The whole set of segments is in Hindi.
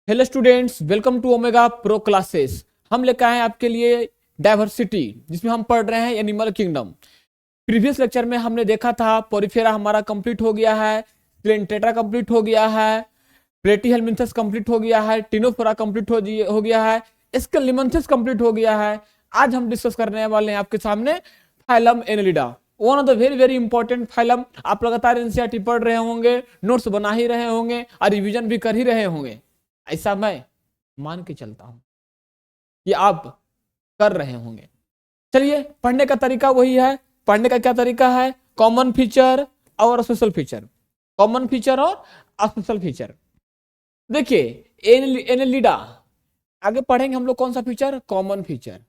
Hello students, welcome to Omega Pro Classes. हम लेकर आए हैं आपके लिए डाइवर्सिटी, जिसमें हम पढ़ रहे हैं एनिमल किंगडम। प्रीवियस लेक्चर में हमने देखा था पोरिफेरा हमारा कंप्लीट हो गया है, प्लेंटेटा कंप्लीट हो गया है, प्लेटीहेल्मिन्थस कंप्लीट हो गया है, टिनोफोरा कंप्लीट हो गया है, स्केलिमंथस कंप्लीट हो गया है। आज हम डिस्कस करने वाले हैं आपके सामने phylum Annelida, one of the very very important phylum. आप लगातार एनसीईआरटी पढ़ रहे होंगे, नोट्स बना ही रहे होंगे और रिवीजन भी कर ही रहे होंगे। ऐसा मैं मान के चलता हूं कि आप कर रहे होंगे। चलिए, पढ़ने का तरीका वही है। पढ़ने का क्या तरीका है? कॉमन फीचर और स्पेशल फीचर, कॉमन फीचर और स्पेशल फीचर। देखिए, एनेलिडा आगे पढ़ेंगे हम लोग कौन सा feature? Common feature.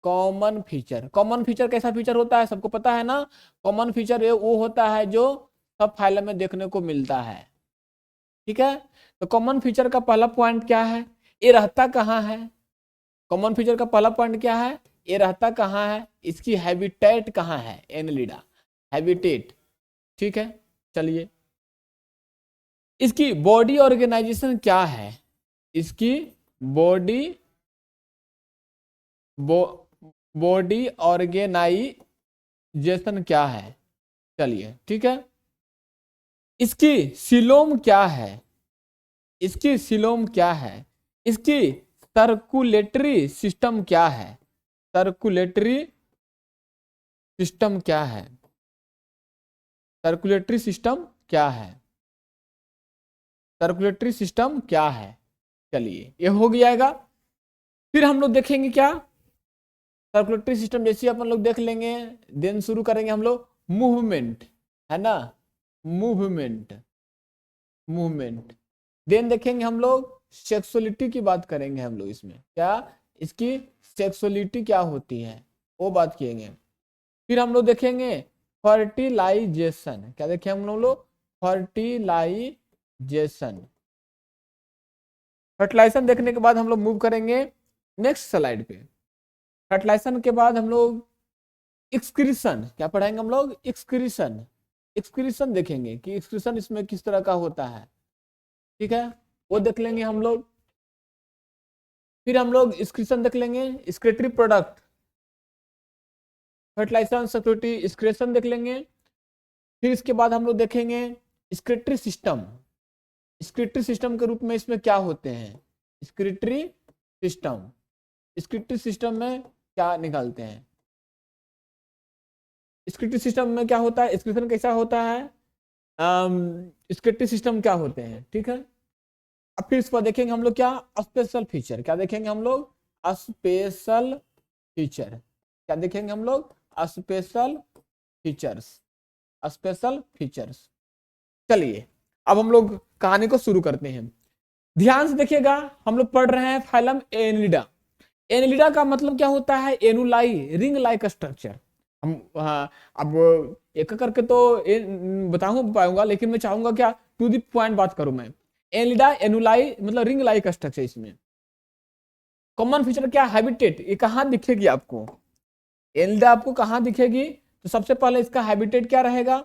Common feature, common feature कैसा फीचर होता है सबको पता है ना। कॉमन फीचर वो होता है जो सब फाइल में देखने को मिलता है। ठीक है, तो कॉमन फीचर का पहला पॉइंट क्या है? ये रहता कहाँ है? कॉमन फीचर का पहला पॉइंट क्या है? ये रहता कहाँ है, इसकी हैबिटेट कहाँ है? Annelida habitat. ठीक है, चलिए, इसकी बॉडी ऑर्गेनाइजेशन क्या है? इसकी बॉडी ऑर्गेनाइजेशन क्या है? चलिए, ठीक है। इसकी सिलोम क्या है? इसकी सिलोम क्या है? इसकी सर्कुलेटरी सिस्टम क्या है? सर्कुलेटरी सिस्टम क्या है? सर्कुलेटरी सिस्टम क्या है? सर्कुलेटरी सिस्टम क्या है? चलिए, ये हो गया। फिर हम लोग देखेंगे क्या? सर्कुलेटरी सिस्टम जैसे अपन लोग देख लेंगे, देन शुरू करेंगे हम लोग मूवमेंट, है ना। Movement, movement. देन देखेंगे हम लोग सेक्सुअलिटी की बात करेंगे हम लोग इसमें, क्या इसकी सेक्सुअलिटी क्या होती है वो बात करेंगे। फिर हम लोग देखेंगे फर्टिलाइजेशन, क्या देखेंगे हम लोग? फर्टिलाइजेशन। फर्टिलाइजेशन देखने के बाद हम लोग मूव करेंगे नेक्स्ट स्लाइड पे। फर्टिलाइजेशन के बाद हम लोग एक्सक्रीशन, क्या पढ़ाएंगे हम लोग? एक्सक्रीशन। एक्सक्रीशन देखेंगे कि एक्सक्रीशन इसमें किस तरह का होता है। ठीक है, वो देख लेंगे हम लोग। फिर हम लोग एक्सक्रीशन देख लेंगे, excretory product. Fertilisation, security, excretion देख लेंगे। फिर इसके बाद हम लोग देखेंगे एक्सक्रीटरी सिस्टम। एक्सक्रीटरी सिस्टम के रूप में इसमें क्या होते हैं? एक्सक्रीटरी सिस्टम, एक्सक्रीटरी सिस्टम में क्या निकालते हैं? एक्सक्रीटरी सिस्टम में क्या होता है? एक्सक्रीशन कैसा होता है? एक्सक्रीटरी सिस्टम क्या होते हैं? ठीक है। अब फिर इस पर देखेंगे हम लोग क्या? Special feature. क्या देखेंगे हम लोग? Special feature. क्या देखेंगे हम लोग? Special features, special features. चलिए, अब हम लोग कहानी को शुरू करते हैं। ध्यान से देखिएगा, हम लोग पढ़ रहे हैं फाइलम एनेलिडा। एनेलिडा का मतलब क्या होता है? एनुलाई, रिंग लाइक स्ट्रक्चर। हम अब एक करके तो बताऊंगा पाऊंगा, लेकिन मैं चाहूंगा क्या टू द पॉइंट बात करूं मैं। एनेलिडा एनुलाई मतलब रिंग लाइक स्ट्रक्चर। इसमें कॉमन फीचर क्या? हैबिटेट। ये कहाँ दिखेगी आपको? एनेलिडा आपको कहाँ दिखेगी? तो सबसे पहले इसका हैबिटेट क्या रहेगा?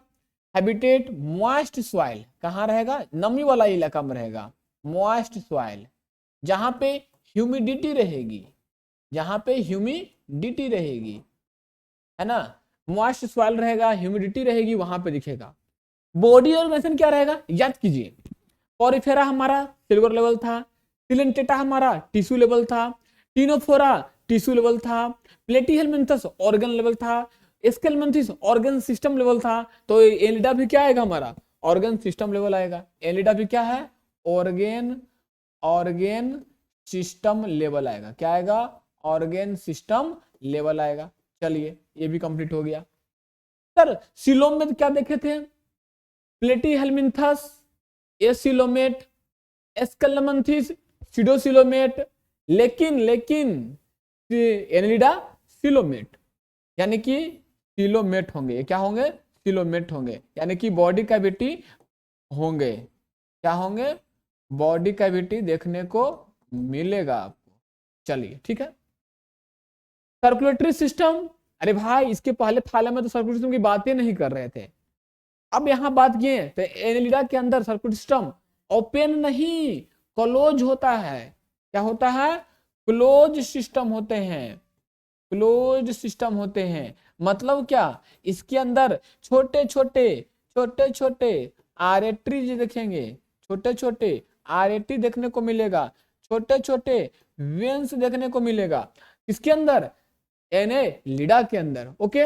Habitat moist soil. कहाँ रहेगा? नमी वाला इलाका में रहेगा, मॉइस्ट सॉइल, जहां पे ह्यूमिडिटी रहेगी, जहां पे ह्यूमिडिटी रहेगी, है ना। मॉइस्ट सॉइल रहेगा, ह्यूमिडिटी रहेगी, वहां पे दिखेगा। बॉडी ऑर्गेनाइजेशन क्या रहेगा? याद कीजिए, पोरिफेरा हमारा सिल्वर लेवल था, सिलेंटेटा हमारा टिश्यू लेवल था, टिनोफोरा टिश्यू लेवल था, प्लेटीहेल्मिन्थस ऑर्गन लेवल था, स्केलेमंथिस ऑर्गन सिस्टम लेवल था। तो एनिलिडा भी क्या आएगा हमारा? ऑर्गन सिस्टम लेवल आएगा। एनिलिडा भी क्या है? ऑर्गन सिस्टम लेवल आएगा। क्या आएगा? ऑर्गन सिस्टम लेवल आएगा। चलिए, ये भी कंप्लीट हो गया। सर सिलोम में क्या देखे थे? प्लेटीहेल्मिन्थस, एसिलोमेट, एस्केलेमंथिस, सीडोसिलोमेट, लेकिन एनिलिडा सिलोमेट, यानी कि सिलोमेट होंगे। ये क्या होंगे? सिलोमेट होंगे, यानी कि बॉडी कैविटी होंगे। क्या होंगे? बॉडी कैविटी देखने को मिलेगा आपको। चलिए, ठीक है। सर्कुलेटरी सिस्टम, अरे भाई इसके पहले फाइलम में तो सर्कुलेटरी सिस्टम की बातें नहीं कर रहे थे। अब यहां बात किए तो एनेलिडा के अंदर सर्कुलेटरी सिस्टम ओपन नहीं, क्लोज होता है। क्या होता है? क्लोज सिस्टम होते हैं, क्लोज सिस्टम होते हैं। मतलब क्या, इसके अंदर छोटे छोटे छोटे छोटे आरएटी देखेंगे, छोटे छोटे आरएटी देखने को मिलेगा, छोटे छोटे वेंस देखने को मिलेगा। इसके अंदर एनेलिडा के अंदर। ओके,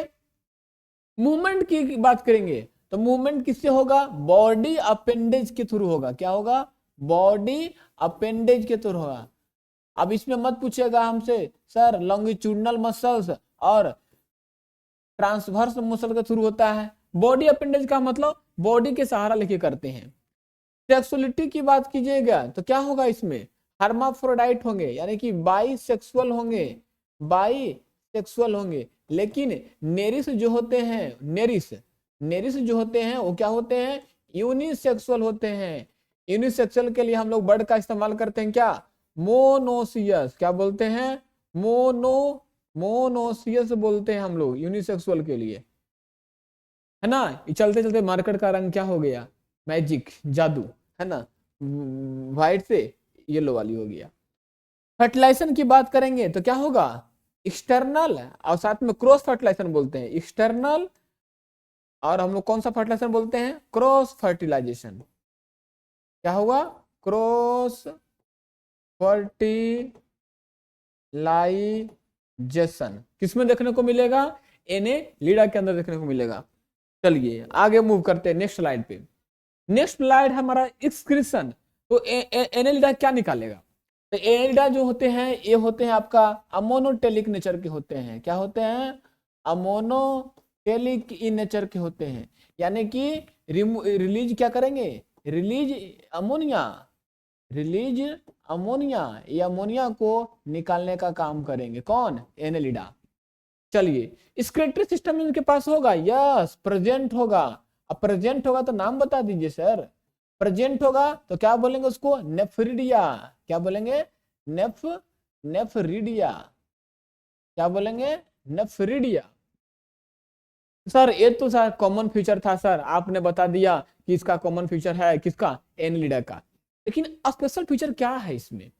मूवमेंट की बात करेंगे तो मूवमेंट किससे होगा? बॉडी अपेंडेज के थ्रू होगा। क्या होगा? बॉडी अपेंडेज के थ्रू होगा। अब इसमें मत पूछेगा हमसे सर लॉन्गिट्यूडनल मसल्स और ट्रांसवर्स मसल के थ्रू होता है। बॉडी अपेंडेज का मतलब बॉडी के सहारा लेके करते हैं। सेक्सुअलिटी की बात कीजिएगा तो क्या होगा? इसमें हर्माफ्रोडाइट होंगे, यानी कि बाईसेक्सुअल होंगे, बाईसेक्सुअल होंगे। लेकिन नेरिस जो होते हैं, नेरिस जो होते हैं वो क्या होते हैं? यूनिसेक्सुअल होते हैं। यूनिसेक्सुअल के लिए हम लोग वर्ड का इस्तेमाल करते हैं क्या? मोनोसियस। क्या बोलते हैं? मोनोसियस बोलते हैं हम लोग यूनिसेक्सुअल के लिए, है ना। चलते चलते मार्केट का रंग क्या हो गया? मैजिक, जादू, है ना, व्हाइट से येलो वाली हो गया। फर्टिलाइजेशन की बात करेंगे तो क्या होगा? एक्सटर्नल और साथ में क्रॉस फर्टिलाइजेशन बोलते हैं। एक्सटर्नल और हम लोग कौन सा फर्टिलाइजेशन बोलते हैं? Cross fertilisation. क्या होगा? क्रॉस फर्टिलाइजेशन किसमें देखने को मिलेगा? एनेलिडा के अंदर देखने को मिलेगा। चलिए आगे मूव करते हैं नेक्स्ट स्लाइड पे। नेक्स्ट स्लाइड हमारा एक्सक्रीशन। तो एनेलिडा क्या निकालेगा? तो एनेलिडा जो होते हैं ये होते हैं आपका अमोनोटेलिक नेचर के होते हैं। क्या होते हैं? अमोनोटेलिक इन नेचर के होते हैं, यानी कि रिलीज क्या करेंगे? रिलीज अमोनिया, रिलीज अमोनिया, ये अमोनिया को निकालने का काम करेंगे। कौन? एनेलिडा। चलिए स्क्रेटरी सिस्टम इनके पास होगा? यस, प्रेजेंट होगा। अब प्रेजेंट होगा तो नाम बता दीजिए सर। प्रेजेंट होगा तो क्या बोलेंगे उसको? नेफ्रिडिया। क्या बोलेंगे? नेफ्रिडिया। क्या बोलेंगे? नेफ्रिडिया। सर ये तो सर कॉमन फीचर था सर, आपने बता दिया कि इसका कॉमन फीचर है किसका? एनेलिडा का। लेकिन स्पेशल फीचर क्या है इसमें?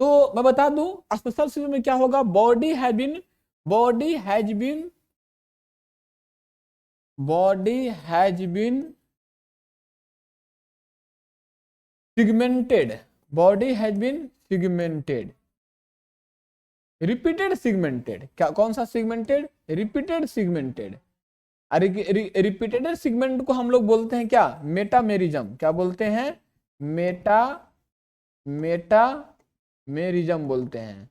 तो मैं बता दूं स्पेशल फीचर में क्या होगा? Body has been segmented, body has been segmented, repeated segmented। क्या कौन सा segmented? repeated segmented। Repeated segment को हम लोग बोलते हैं क्या? मेटामेरिज्म। क्या बोलते हैं? मेटामेरिज्म बोलते हैं,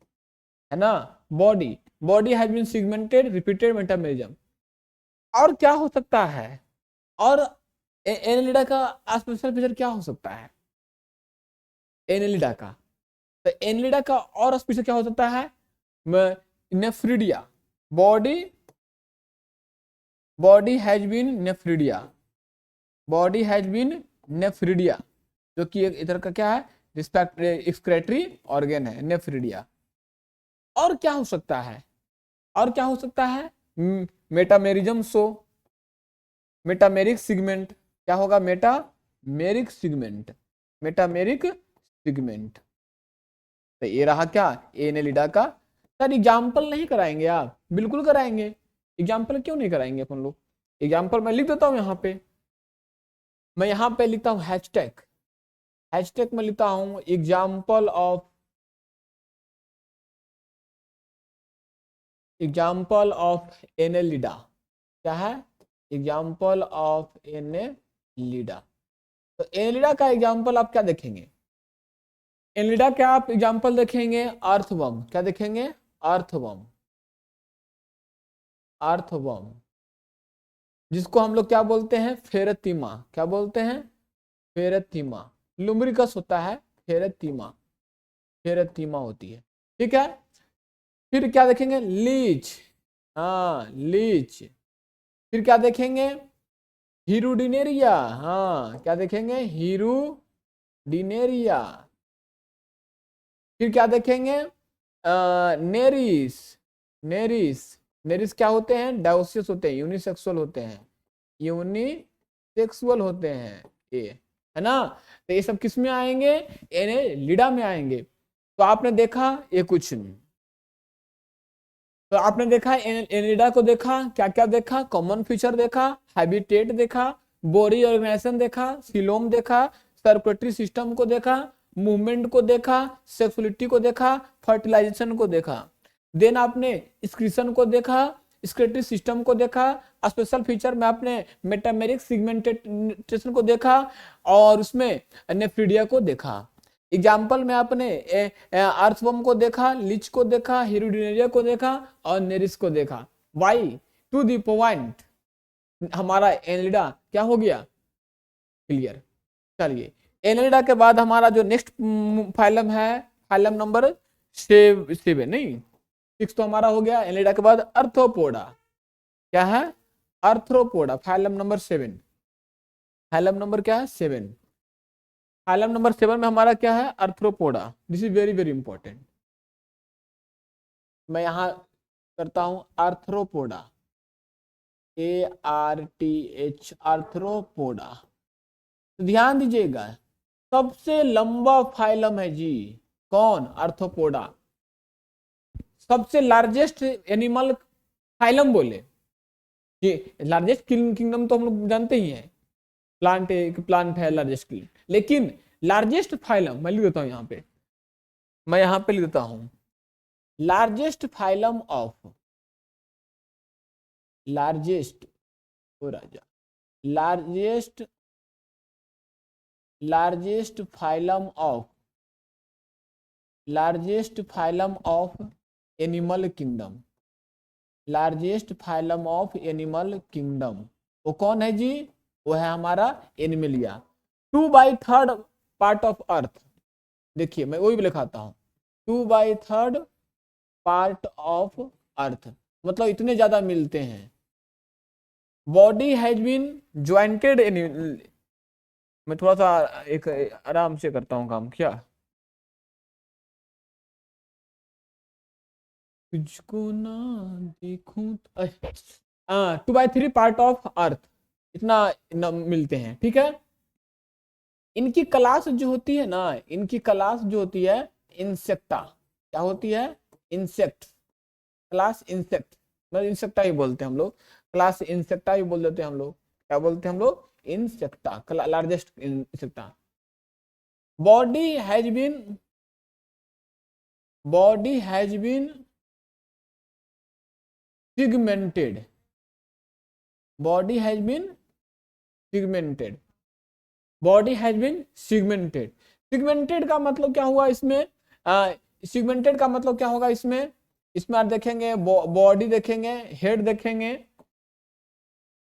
है ना। Body has been segmented, repeated, metamerism. और क्या हो सकता है? और एनेलिडा का स्पेशल फीचर क्या हो सकता है? एनेलिडा का, तो एनेलिडा का और स्पेशल क्या हो सकता है? Nephridia. Body has been nephridia, body has been nephridia, जो कि एक इधर का क्या है? एक्सक्रेटरी ऑर्गन है, नेफ्रिडिया। और क्या हो सकता है? और क्या हो सकता है? Metamerism show, metameric segment. क्या होगा? Metameric segment, metameric segment. तो ये रहा क्या? एनेलिडा का। सर एग्जाम्पल नहीं कराएंगे आप? बिल्कुल कराएंगे। एग्जाम्पल क्यों नहीं कराएंगे अपन लोग? एग्जाम्पल मैं लिख देता हूं यहाँ पे। मैं यहाँ पे लिखता हूँ हैशटैग, हैशटैग में लिखता हूँ एग्जाम्पल ऑफ एनेलिडा। क्या है? Example of Annelida. तो एनेलिडा का एग्जाम्पल आप क्या देखेंगे? एनेलिडा का आप एग्जाम्पल देखेंगे अर्थवर्म। क्या देखेंगे? अर्थवर्म, अर्थवर्म, जिसको हम लोग क्या बोलते हैं? फेरेतीमा। क्या बोलते हैं? फेरेतीमा। लुम्ब्रिकस होता है, फेरेतीमा, फेरेतीमा होती है। ठीक है। फिर क्या देखेंगे? लीच। हाँ लीच। फिर क्या देखेंगे? हीरुडिनेरिया। हाँ क्या देखेंगे? हीरुडिनेरिया। फिर क्या देखेंगे? नेरिस, नेरिस, नेरिस क्या होते हैं? डायोसिस होते हैं, यूनिसेक्सुअल होते हैं, यूनिसेक्सुअल होते हैं ये। है ना। तो ये सब किस में आएंगे, एनेलिडा में आएंगे। तो आपने देखा ये कुछ नहीं, तो आपने देखा एनेलिडा को देखा, क्या क्या देखा, कॉमन फीचर देखा, हैबिटेट देखा, बॉडी ऑर्गेनाइजेशन देखा, सिलोम देखा, सर्कुलेटरी सिस्टम को देखा, मूवमेंट को देखा, सेक्सुअलिटी को देखा, फर्टिलाइजेशन को देखा। देन आपने एक्सक्रीशन को देखा, स्क्रेटरी सिस्टम को देखा, स्पेशल फीचर में आपने मेटामेरिक सिगमेंटेशन को देखा, और उसमें नेफ्रीडिया को देखा। एग्जाम्पल में आपने अर्थवर्म को देखा, लिच को देखा, हिरुडिनेरिया को देखा और नेरिस को देखा। वाई टू दी पॉइंट हमारा एनेलिडा क्या हो गया, क्लियर। चलिए, एनेलिडा के बाद हमारा जो नेक्स्ट फाइलम है, फाइलम नंबर 7, नहीं 6 तो हमारा हो गया। एनेलिडा के बाद अर्थ्रोपोडा, क्या है, Arthropoda, phylum number 7। Phylum number क्या है, 7। फाइलम नंबर 7 में हमारा क्या है, Arthropoda. This is very very important. मैं यहां करता हूं आर्थ्रोपोडा, ARTH, आर्थ्रोपोडा। तो ध्यान दीजिएगा, सबसे लंबा फाइलम है जी, कौन, आर्थ्रोपोडा। सबसे लार्जेस्ट एनिमल फाइलम बोले, ये लार्जेस्ट किंगडम तो हम लोग जानते ही हैं, प्लांट, एक प्लांट है लार्जेस्ट किंगडम, लेकिन लार्जेस्ट फाइलम मैं लिख देता हूं यहाँ पे, मैं यहाँ पे लिख देता हूं, लार्जेस्ट फाइलम ऑफ, लार्जेस्ट, ओ राजा, largest, largest phylum of, largest phylum of animal kingdom, largest phylum of animal kingdom, वो कौन है जी, वो है हमारा एनिमलिया। 2/3 पार्ट ऑफ अर्थ, देखिए मैं वही भी लिखाता हूँ, 2/3 पार्ट ऑफ अर्थ, मतलब इतने ज्यादा मिलते हैं। बॉडी हैज बीन ज्वाइंटेड, मैं थोड़ा सा एक आराम से करता हूँ काम, क्या तुझको ना देखूं, 2/3 पार्ट ऑफ अर्थ, इतना मिलते हैं, ठीक है। इनकी क्लास जो होती है ना, इनकी क्लास जो होती है इंसेक्टा, क्या होती है, इंसेक्ट, क्लास इंसेक्ट, मतलब इंसेक्टा ही बोलते हैं हम लोग, क्लास इंसेक्टा ही बोल देते हैं हम लोग, क्या बोलते हैं हम लोग, Insecta, largest Insecta. Body has been, body has been segmented, body has been segmented, body has been segmented. Segmented का मतलब क्या हुआ इसमें, सिगमेंटेड का मतलब क्या होगा इसमें, इसमें आप देखेंगे बॉडी देखेंगे, हेड देखेंगे,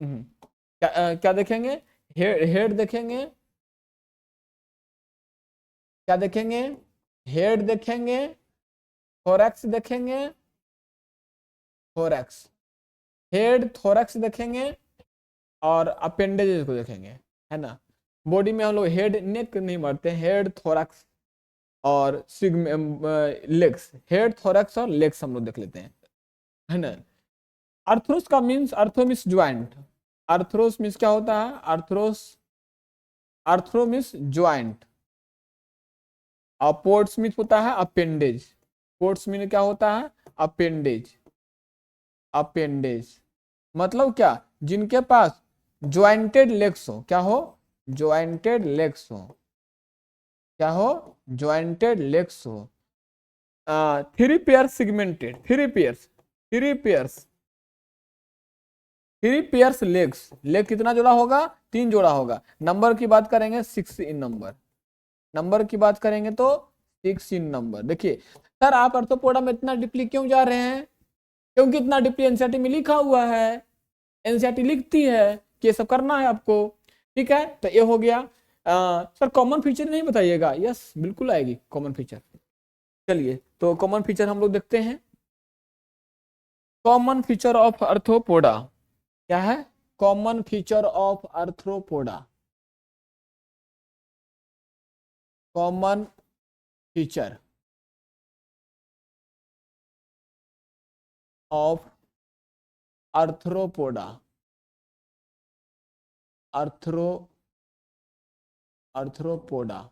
क्या देखेंगे, हेड देखेंगे, क्या देखेंगे, हेड देखेंगे, थोरैक्स देखेंगे, थोरैक्स, हेड थोरैक्स देखेंगे, और अपेंडेजेस को देखेंगे, है ना। बॉडी में हम लोग हेड नेक नहीं मारते, हेड थोरैक्स और लेग्स, हेड थोरैक्स और लेग्स हम लोग देख लेते हैं, है ना। अर्थ्रोस का मीन्स, अर्थो मीन्स ज्वाइंट, अर्थ्रोस मीन्स क्या होता है, अर्थ्रोस, अर्थ्रो मीन्स ज्वाइंट, और पोर्ट्स मीन्स होता है अपेंडेज, पोर्ट्स मीन क्या होता है, अपेंडेज, अपेंडेज मतलब क्या, जिनके पास ज्वाइंटेड लेग्स हो, क्या हो, ज्वाइंटेड लेग्स हो, क्या हो, ज्वाइंटेड लेग्स हो। 3 pair segmented, 3 pairs, 3 pairs, 3 pairs legs, leg कितना जोड़ा होगा, 3 जोड़ा होगा। नंबर की बात करेंगे 6 इन नंबर, नंबर की बात करेंगे तो 6 इन नंबर। देखिए सर आप अर्थोपोडा में इतना डीपली क्यों जा रहे हैं, क्योंकि इतना डीपली एनसीईआरटी में लिखा हुआ है, एनसीईआरटी लिखती है कि ये सब करना है आपको, ठीक है। तो ये हो गया। सर कॉमन फीचर नहीं बताइएगा, यस बिल्कुल आएगी कॉमन फीचर। चलिए तो कॉमन फीचर हम लोग देखते हैं। कॉमन फीचर ऑफ अर्थोपोडा क्या है, common feature of Arthropoda, common feature of Arthropoda, arthro Arthropoda.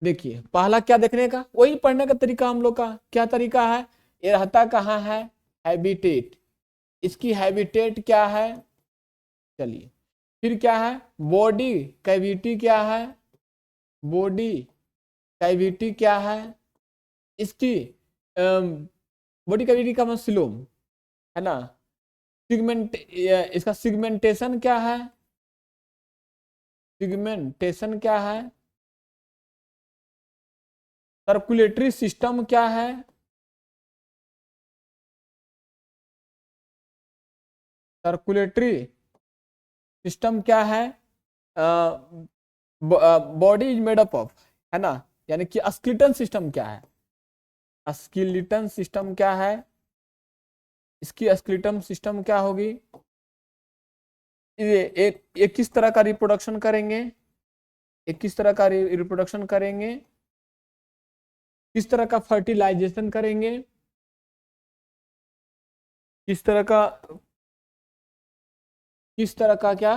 देखिए पहला क्या देखने का, वही पढ़ने का तरीका हम लोग का क्या तरीका है, ये रहता कहाँ है, हैबिटेट, इसकी हैबिटेट क्या है। चलिए फिर क्या है, बॉडी कैविटी क्या है, बॉडी कैविटी क्या है, इसकी बॉडी कैविटी का मतलब सिलोम है ना, सिगमेंट, इसका सिगमेंटेशन क्या है, सिगमेंटेशन क्या है, सर्कुलेटरी सिस्टम क्या है, सर्कुलेटरी सिस्टम क्या है, body is made up of, है ना, यानी कि स्केलेटन सिस्टम क्या है, स्केलेटन सिस्टम क्या है, इसकी स्केलेटन सिस्टम क्या होगी, ये एक किस तरह का रिप्रोडक्शन करेंगे, एक किस तरह का रिप्रोडक्शन करेंगे, किस तरह का फर्टिलाइजेशन करेंगे, किस तरह का क्या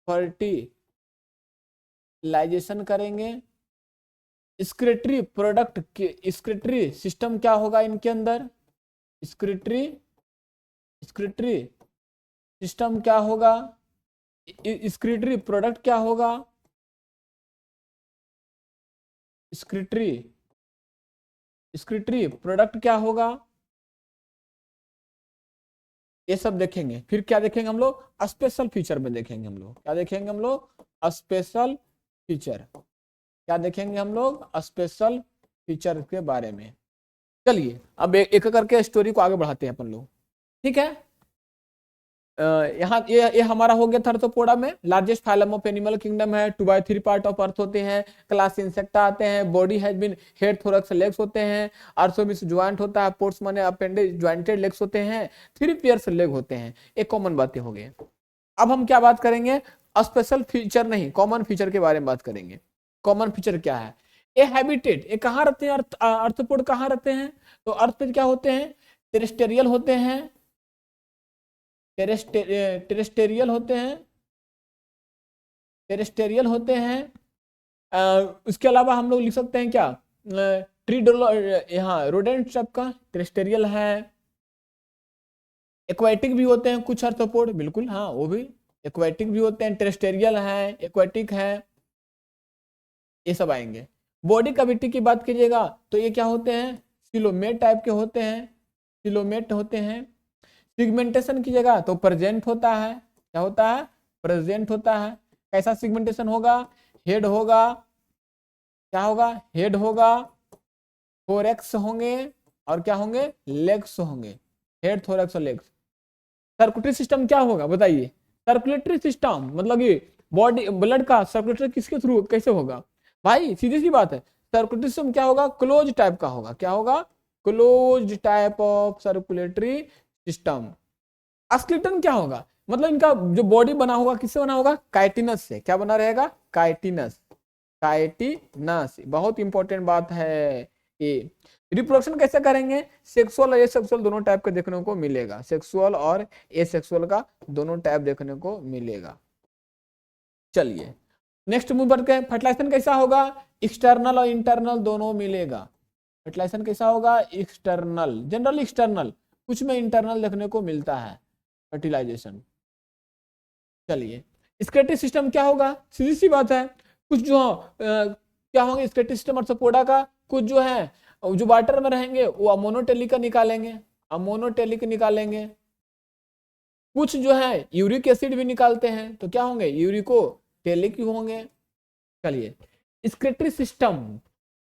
फर्टिलाइजेशन करेंगे, स्क्रेटरी प्रोडक्ट के स्क्रेटरी सिस्टम क्या होगा इनके अंदर, स्क्रेटरी सिस्टम क्या होगा, स्क्रेटरी प्रोडक्ट क्या होगा, स्क्रेटरी प्रोडक्ट क्या होगा, ये सब देखेंगे। फिर क्या देखेंगे हम लोग, स्पेशल फीचर में देखेंगे हम लोग, क्या देखेंगे हम लोग, स्पेशल फीचर, क्या देखेंगे हम लोग, स्पेशल फीचर के बारे में। चलिए अब एक करके स्टोरी को आगे बढ़ाते हैं अपन लोग, ठीक है। यहाँ ये हमारा हो गया थार्थोपोडा में, largest phylum of animal kingdom है, 2/3 पार्ट ऑफ अर्थ होते हैं, क्लास इंसेक्टा आते हैं, body has been head thorax legs होते हैं, आर्थोमिस ज्वाइंट होता है, पोर्ट्स माने अपेंडेज ज्वाइंटेड लेग्स होते हैं, 3 पेयर्स लेग होते हैं, एक कॉमन बातें हो गई। अब हम क्या बात करेंगे, स्पेशल फीचर नहीं, कॉमन फीचर के बारे में बात करेंगे। कॉमन फीचर क्या है, ये हैबिटेट, ये कहाँ रहते हैं, आर्थ्रोपोड कहाँ रहते हैं, तो अर्थ पे क्या होते हैं, टेरेस्टेरियल होते हैं, टेरेस्टेरियल होते हैं, टेरेस्टेरियल होते हैं। उसके अलावा हम लोग लिख सकते हैं क्या, ट्रीडोलो, यहाँ रोडेंट टाइप का टेरेस्टेरियल है, एक्वाटिक भी होते हैं कुछ आर्थ्रोपोड, बिल्कुल हाँ वो भी एक्वाटिक भी होते हैं, टेरेस्टेरियल है, एक्वाटिक है, ये सब आएंगे। बॉडी कैविटी की बात कीजिएगा तो ये क्या होते हैं, सिलोमेट टाइप के होते हैं, सिलोमेट होते हैं। सिगमेंटेशन की जगह तो प्रेजेंट होता है, क्या होता है, प्रेजेंट होता है। कैसा सिगमेंटेशन होगा, हेड होगा, क्या होगा, हेड होगा, थोरैक्स होंगे, और क्या होंगे, लेग्स होंगे, हेड थोरैक्स और लेग्स। सर्कुलेटरी सिस्टम क्या होगा बताइए, सर्कुलेटरी सिस्टम मतलब ये बॉडी ब्लड का सर्कुलेटरी किसके थ्रू कैसे होगा, भाई सीधी सी बात है, सर्कुलेटरी सिस्टम क्या होगा, क्लोज टाइप का होगा, क्या होगा, close type of circulatory system. Skeleton क्या होगा, मतलब इनका जो बॉडी बना होगा किससे बना होगा, काइटिनस से, क्या बना रहेगा, काइटिनस, काइटिनस, बहुत इंपॉर्टेंट बात है ये। रिप्रोडक्शन कैसे करेंगे, सेक्सुअल और एसेक्सुअल दोनों टाइप का देखने को मिलेगा, सेक्सुअल और एसेक्सुअल का दोनों टाइप देखने को मिलेगा। चलिए नेक्स्ट मूव बढ़ते हैं, फर्टिलाइजेशन कैसा होगा, एक्सटर्नल और इंटरनल दोनों मिलेगा। फर्टिलाइजेशन कैसा होगा, एक्सटर्नल, जनरली एक्सटर्नल, कुछ में इंटरनल देखने को मिलता है फर्टिलाइजेशन। चलिए स्केलेटल सिस्टम क्या होगा, सीधी सी बात है, कुछ जो क्या होंगे स्केलेटल सिस्टम आर्थ्रोपोडा का, कुछ जो है जो वाटर में रहेंगे वो अमोनोटेलिक का निकालेंगे, अमोनोटेलिक निकालेंगे, कुछ जो है यूरिक एसिड भी निकालते हैं, तो क्या होंगे, यूरिकोटेलिक होंगे। चलिए स्केलेटल सिस्टम,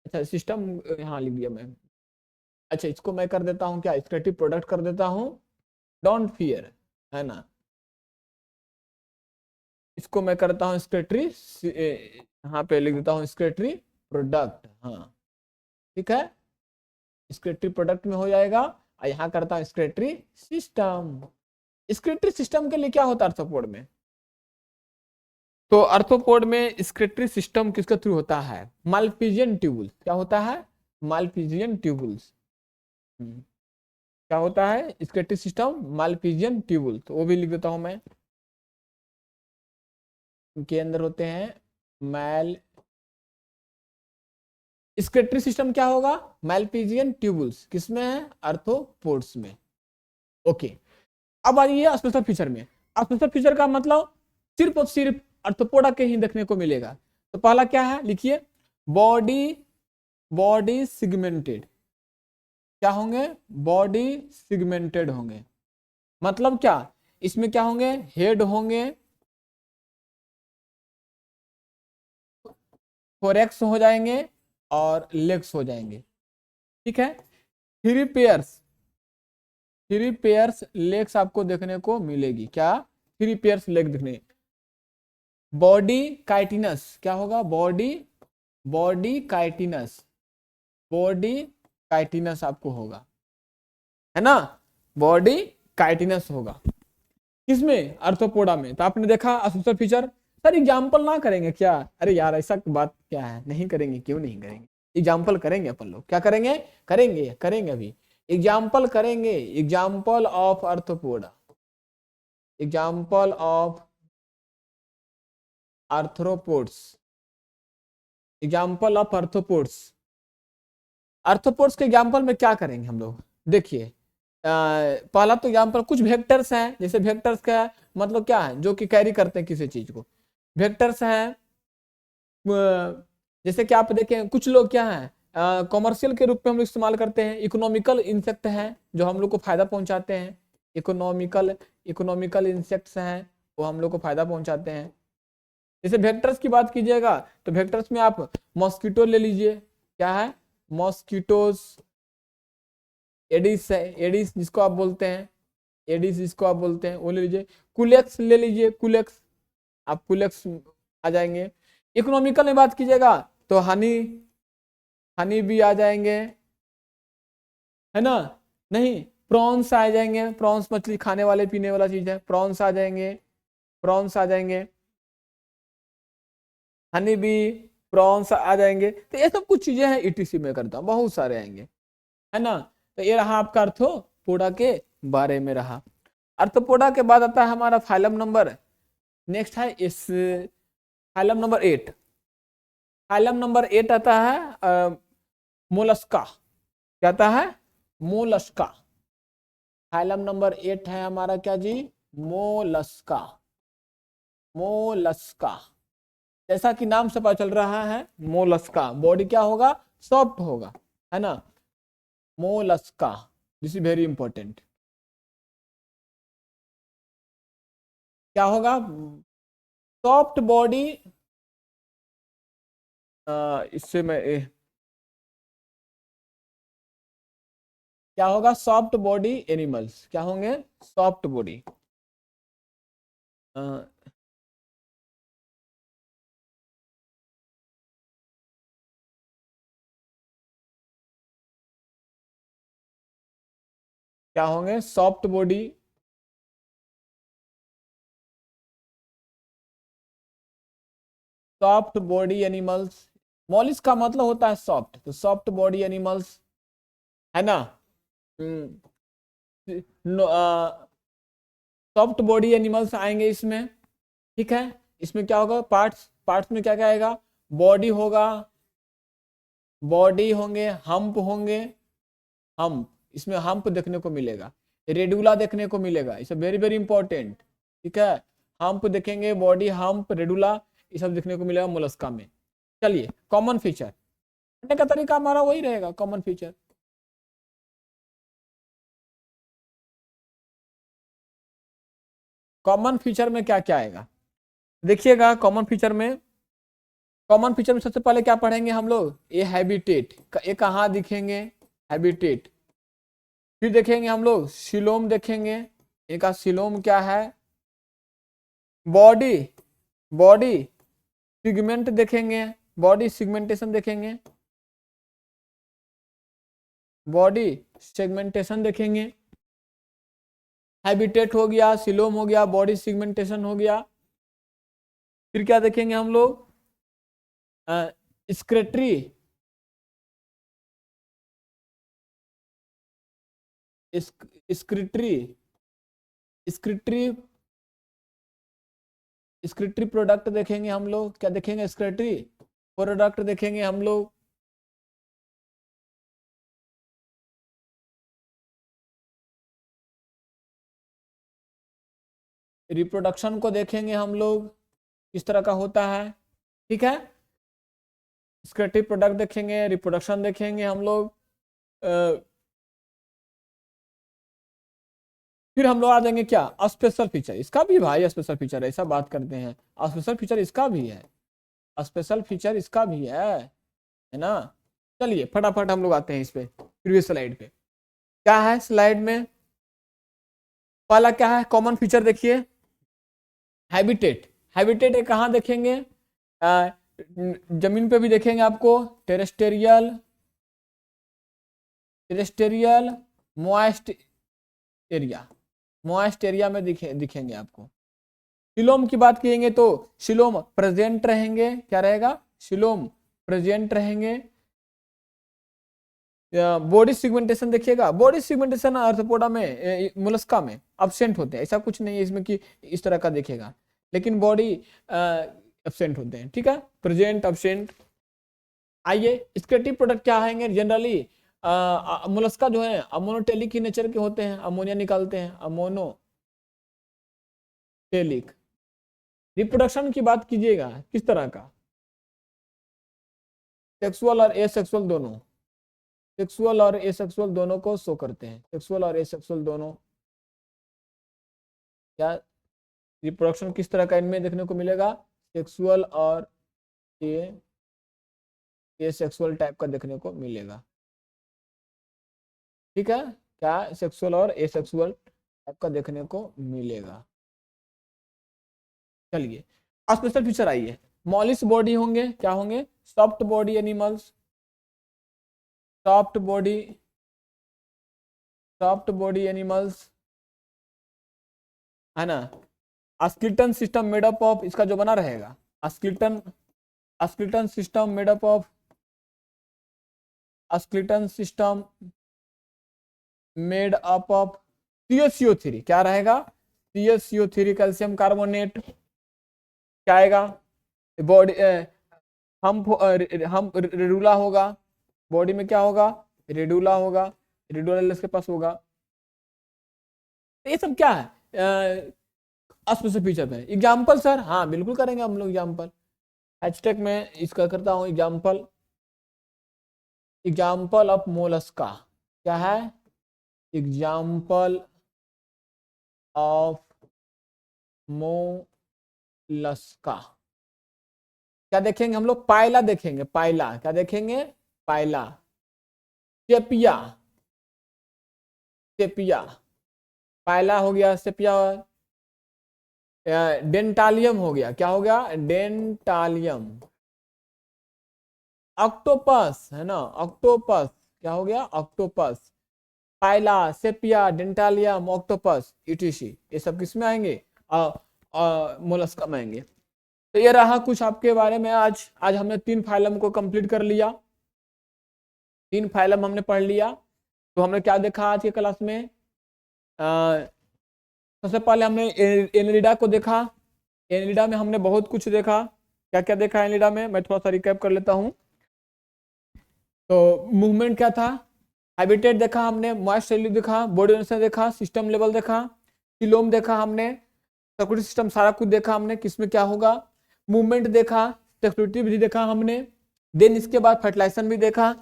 अच्छा सिस्टम यहाँ लिख दिया मैं, अच्छा इसको मैं कर देता हूँ क्या, स्केलेटल प्रोडक्ट कर देता हूँ, डोंट फियर, है ना, इसको मैं करता हूँ स्केलेटरी, यहाँ पे लिख देता हूँ स्केलेटरी प्रोडक्ट, हाँ ठीक है, स्केलेटरी प्रोडक्ट में हो जाएगा, और यहाँ करता हूँ स्केलेटरी सिस्टम। स्केलेटरी सिस्टम के लिए क्या होता है आर्थ्रोपोड में, तो आर्थ्रोपोड में स्केलेटरी सिस्टम किसके थ्रू होता है, मालपिजियन ट्यूबुल्स, क्या होता है, मालपिजियन ट्यूबुल्स, क्या होता है स्केलेटरी सिस्टम, मालपिजियन ट्यूबुल, तो वो भी लिख देता हूं मैं, के अंदर होते हैं मैल स्क्रेटरी सिस्टम क्या होगा, मैलपीजियन ट्यूबुल्स किसमें है, आर्थ्रोपोड्स में। ओके, अब आइए स्पेशल फीचर में। स्पेशल फीचर का मतलब सिर्फ और सिर्फ आर्थ्रोपोडा के ही देखने को मिलेगा। तो पहला क्या है लिखिए, बॉडी बॉडी सिगमेंटेड, क्या होंगे, बॉडी सिगमेंटेड होंगे। मतलब क्या, इसमें क्या होंगे, हेड होंगे, थोरैक्स हो जाएंगे और लेग्स हो जाएंगे। ठीक है, थ्री पेयर्स लेग्स आपको देखने को मिलेगी। क्या, थ्री पेयर्स लेग देखने। बॉडी काइटिनस क्या होगा, बॉडी काइटिनस आपको होगा, है ना, बॉडी काइटिनस होगा किसमें, आर्थ्रोपोडा में। तो आपने देखा स्पेशल फीचर। सर एग्जाम्पल ना करेंगे क्या, अरे यार ऐसा बात क्या है, नहीं करेंगे, क्यों नहीं करेंगे, एग्जाम्पल करेंगे अपन लोग। क्या करेंगे, करेंगे अभी एग्जाम्पल करेंगे, example of arthropoda, example of arthropods, example of arthropods. Arthropods के एग्जाम्पल में क्या करेंगे हम लोग, देखिए पहला तो एग्जाम्पल कुछ वेक्टर्स हैं, जैसे वेक्टर्स का मतलब क्या है, जो कि कैरी करते हैं किसी चीज को। वेक्टर्स हैं जैसे कि आप देखें कुछ लोग क्या है कॉमर्शियल के रूप में हम लोग इस्तेमाल करते हैं। इकोनॉमिकल इंसेक्ट हैं जो हम लोग को फायदा पहुंचाते हैं, इकोनॉमिकल इंसेक्ट्स हैं वो हम लोग को फायदा पहुंचाते हैं। जैसे वेक्टर्स की बात कीजिएगा तो वेक्टर्स में आप मॉस्किटो ले लीजिए, क्या है, मॉस्किटोज, एडिस है, एडिस जिसको आप बोलते हैं, एडिस जिसको आप बोलते हैं वो ले लीजिए। कुलेक्स ले लीजिए, कुलेक्स, आप कुलेक्स आ जाएंगे। इकोनॉमिकल में बात कीजिएगा तो हनी भी आ जाएंगे, है ना, नहीं प्रॉन्स आ जाएंगे, प्रॉन्स मछली खाने वाले पीने वाला चीज है, प्रॉन्स आ जाएंगे, प्रॉन्स आ जाएंगे, हनी बी, प्रॉन्स आ जाएंगे। तो ये सब कुछ चीजें हैं ईटीसी में करता हूँ, बहुत सारे आएंगे, है ना। तो ये रहा आपका आर्थ्रोपोडा के बारे में रहा। आर्थ्रोपोडा के बाद आता है हमारा फाइलम नंबर, नेक्स्ट है इस फाइलम नंबर 8। फाइलम नंबर 8 आता है मोलस्का, क्या आता है, मोलस्का। फाइलम नंबर 8 है हमारा क्या जी, मोलस्का, मोलस्का। जैसा कि नाम से पता चल रहा है मोलस्का, बॉडी क्या होगा, सॉफ्ट होगा, है ना, Mollusca, this is very important. क्या होगा, सॉफ्ट बॉडी, इससे मैं क्या होगा, सॉफ्ट बॉडी एनिमल्स क्या होंगे, सॉफ्ट बॉडी। क्या होंगे, soft body, soft body animals. Molisch का मतलब होता है सॉफ्ट, तो सॉफ्ट बॉडी एनिमल्स, है ना। सॉफ्ट बॉडी एनिमल्स आएंगे इसमें, ठीक है। इसमें क्या होगा, पार्ट्स, पार्ट्स में क्या क्या आएगा, बॉडी होगा, बॉडी होंगे, हम्प होंगे, हम्प, इसमें हम्प देखने को मिलेगा, रेडुला देखने को मिलेगा, इसे वेरी वेरी इंपॉर्टेंट, ठीक है। हम्प देखेंगे, बॉडी, हम्प, रेडुला, ये सब देखने को मिलेगा मोलस्का में। चलिए कॉमन फीचर, पढ़ने का तरीका हमारा वही रहेगा, कॉमन फीचर। कॉमन फीचर में क्या क्या आएगा, देखिएगा कॉमन फीचर में, कॉमन फीचर में सबसे पहले क्या पढ़ेंगे हम लोग, ये हैबिटेट, ये कहाँ दिखेंगे, हैबिटेट। फिर देखेंगे हम लोग सिलोम देखेंगे, इनका सिलोम क्या है, बॉडी, बॉडी सिगमेंट देखेंगे, बॉडी सिगमेंटेशन देखेंगे, बॉडी सेगमेंटेशन देखेंगे। हैबिटेट हो गया, सिलोम हो गया, बॉडी सिगमेंटेशन हो गया। फिर क्या देखेंगे हम लोग, स्क्रेटरी, स्क्रिटरी, स्क्रिटरी, स्क्रिप्टरी प्रोडक्ट देखेंगे हम लोग, क्या देखेंगे, स्क्रिप्टरी प्रोडक्ट देखेंगे हम लोग। रिप्रोडक्शन को देखेंगे हम लोग किस तरह का होता है, ठीक है। स्क्रिप्टरी प्रोडक्ट देखेंगे, रिप्रोडक्शन देखेंगे हम लोग। फिर हम लोग आ जाएंगे क्या, स्पेशल फीचर। इसका भी भाई स्पेशल फीचर है, ऐसा बात करते हैं, स्पेशल फीचर इसका भी है, स्पेशल फीचर इसका भी है ना। चलिए फटाफट हम लोग आते हैं इस पे, प्रीवियस स्लाइड पे। क्या है स्लाइड में, पहला क्या है, कॉमन फीचर देखिए, हैबिटेट। हैबिटेट कहाँ देखेंगे, जमीन पे भी देखेंगे आपको, terrestrial, terrestrial moist area, moist area में दिखेंगे आपको। सिलोम की बात करेंगे तो सिलोम प्रेजेंट रहेंगे, क्या रहेगा, सिलोम प्रेजेंट रहेंगे। बॉडी सिगमेंटेशन देखिएगा, बॉडी सिगमेंटेशन आर्थ्रोपोडा में, मोलस्का में एब्सेंट होते हैं, ऐसा कुछ नहीं है इसमें कि इस तरह का देखेगा, लेकिन बॉडी एब्सेंट होते हैं, ठीक है, प्रेजेंट एब्सेंट। आइए स्क्रिप्टिव प्रोडक्ट क्या आएंगे, जनरली मोलस्का जो है अमोनोटेलिक की नेचर के होते हैं, अमोनिया निकालते हैं, अमोनोटेलिक। रिप्रोडक्शन की बात कीजिएगा किस तरह का, सेक्सुअल और एसेक्सुअल दोनों, सेक्सुअल और एसेक्सुअल दोनों को शो करते हैं, सेक्सुअल और एसेक्सुअल दोनों। क्या रिप्रोडक्शन किस तरह का इनमें देखने को मिलेगा, सेक्सुअल और एसेक्सुअल टाइप का देखने को मिलेगा, ठीक है। क्या सेक्सुअल और एसेक्सुअल टाइप का देखने को मिलेगा। चलिए स्पेशल फीचर आइए, मॉलिस बॉडी होंगे, क्या होंगे, soft body animals, soft body animals, है ना। स्केलेटन सिस्टम मेडअप ऑफ, इसका जो बना रहेगा skeleton system made up of, skeleton system made up of CaCO3, क्या रहेगा, CaCO3 कैल्शियम कार्बोनेट, क्या आएगा, बॉडी हम रेडुला होगा, बॉडी में क्या होगा, रेडुला होगा, रेडुला इसके पास होगा। ये सब क्या है स्पेशल फीचर है। एग्जाम्पल सर, हाँ बिल्कुल करेंगे हम लोग एग्जाम्पल, हैशटैग में इसका करता हूँ एग्जाम्पल, एग्जाम्पल ऑफ मोलस्का, क्या है, एग्जाम्पल ऑफ मोलस्का। क्या देखेंगे हम लोग, पाइला देखेंगे, पाइला, क्या देखेंगे, पाइला, सेपिया, सेपिया, पाइला हो गया, सेपिया, डेंटालियम हो गया, क्या हो गया, डेंटालियम, ऑक्टोपस है ना, ऑक्टोपस, क्या हो गया, ऑक्टोपस, पाइला, सेपिया, डेंटालियम, ऑक्टोपस, ETC, ये सब किस में आएंगे, मोलस्का में आएंगे। तो ये रहा कुछ आपके बारे में। आज हमने 3 फाइलम को कंप्लीट कर लिया, 3 फाइलम हमने पढ़ लिया। तो हमने क्या देखा आज के क्लास में, सबसे पहले हमने एनिलिडा को देखा, एनिलिडा में हमने बहुत कुछ देखा, क्या क्या देखा एनिलिडा में, मैं थोड़ा सा रिकैप कर लेता हूँ। तो मूवमेंट क्या था, हैबिटेट देखा हमने, मॉइस्ट सेल्यूल देखा, बॉडी ऑर्गेनाइजेशन देखा, सिस्टम लेवल देखा, सिलोम देखा हमने, सर्कुलेटरी सिस्टम सारा कुछ देखा हमने, किसमें क्या होगा, मूवमेंट देखा, सेक्यूरिटी भी देखा हमने, देन इसके बाद फर्टिलाइजेशन भी देखा।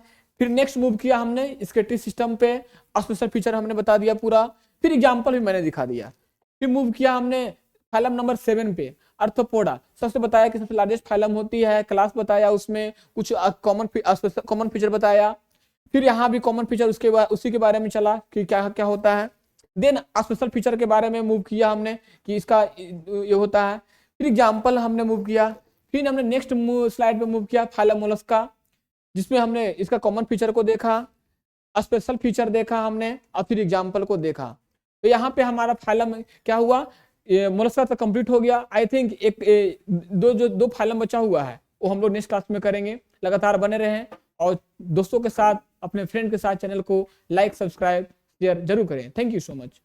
फिर नेक्स्ट मूव किया हमने स्केलेटरी सिस्टम पे, स्पेशल फीचर हमने बता दिया पूरा, फिर एग्जांपल भी मैंने दिखा दिया। फिर मूव किया हमने फाइलम नंबर 7 पे, आर्थ्रोपोडा, सबसे बताया कि सबसे लार्जेस्ट फाइलम होती है, क्लास बताया, उसमें कुछ कॉमन फीचर बताया। फिर यहाँ भी कॉमन फीचर उसके बाद उसी के बारे में चला कि क्या क्या होता है। देन स्पेशल फीचर के बारे में मूव किया हमने कि इसका ये होता है। फिर एग्जाम्पल हमने मूव किया। फिर हमने नेक्स्ट स्लाइड पे मूव किया फाइलम मोलस्का, जिसमें हमने इसका कॉमन फीचर को देखा, स्पेशल फीचर देखा हमने, और फिर एग्जाम्पल को देखा। तो यहाँ पे हमारा फाइलम क्या हुआ, मोलस्का तो कंप्लीट हो गया। आई थिंक दो फाइलम बचा हुआ है, वो हम लोग नेक्स्ट क्लास में करेंगे। लगातार बने रहें और दोस्तों के साथ, अपने फ्रेंड के साथ चैनल को लाइक, सब्सक्राइब, शेयर जरूर करें। Thank you so much.